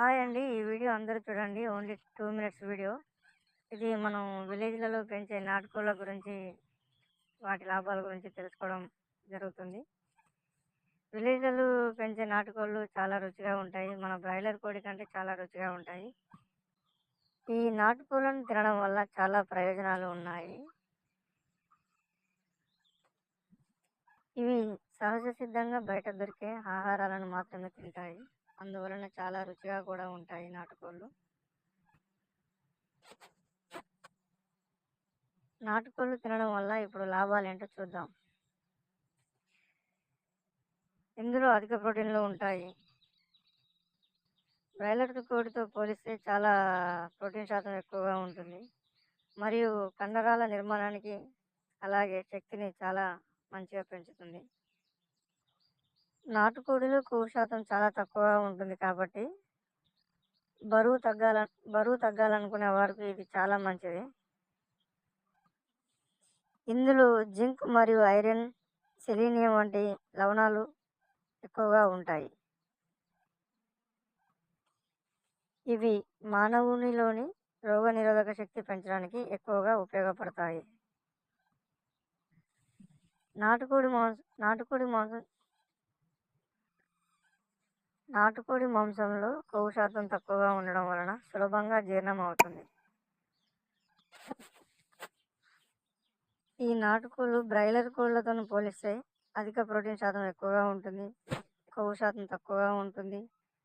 Hi అండి. ఈ video అందరూ చూడండి. Only 2 minutes video. ఇది మనం విలేజ్‌లలో పెంచే నాటుకోళ్ళ గురించి, వాటి లాభాల గురించి తెలుసుకోవడం జరుగుతుంది. విలేజ్‌లలో పెంచే నాటుకోళ్ళు చాలా రుచిగా ఉంటాయి. మన బ్రాయిలర్ కోడి కంటే చాలా రుచిగా ఉంటాయి. ఈ నాటుకోళ్ళను తినడం వల్ల చాలా ప్రయోజనాలు ఉన్నాయి. ఇవి సహజ సిద్ధంగా బయట దొరికే ఆహారాలను మాత్రమే తింటాయి. అందువలన చాలా రుచిగా కూడా ఉంటాయి నాటుకోళ్ళు. నాటుకోళ్ళు తినడం వల్ల ఇప్పుడు లాభాలేంటో చూద్దాం. ఇందులో అధిక ప్రోటీన్‌లు ఉంటాయి. బ్రాయిలర్ కోడితో పోలిస్తే చాలా ప్రోటీన్ శాతం ఎక్కువగా ఉంటుంది. మరియు కండరాల నిర్మాణానికి, అలాగే శక్తిని చాలా మంచిగా పెంచుతుంది. నాటుకోడిలో కొవ్వు శాతం చాలా తక్కువగా ఉంటుంది కాబట్టి బరువు తగ్గాల బరువు తగ్గాలనుకునే వారికి ఇది చాలా మంచిది. ఇందులో జింక్ మరియు ఐరన్, సెలీనియం వంటి లవణాలు ఎక్కువగా ఉంటాయి. ఇవి మానవునిలోని రోగనిరోధక శక్తి పెంచడానికి ఎక్కువగా ఉపయోగపడతాయి. నాటుకోడి మాంసం నాటుకోడి మాంసం నాటుకోడి మాంసంలో కొవ్వు శాతం తక్కువగా ఉండడం వలన సులభంగా జీర్ణం అవుతుంది. ఈ నాటుకోళ్ళు బ్రాయిలర్ కోళ్ళతో పోలిస్తే అధిక ప్రోటీన్ శాతం ఎక్కువగా ఉంటుంది. కొవ్వు శాతం తక్కువగా ఉంటుంది.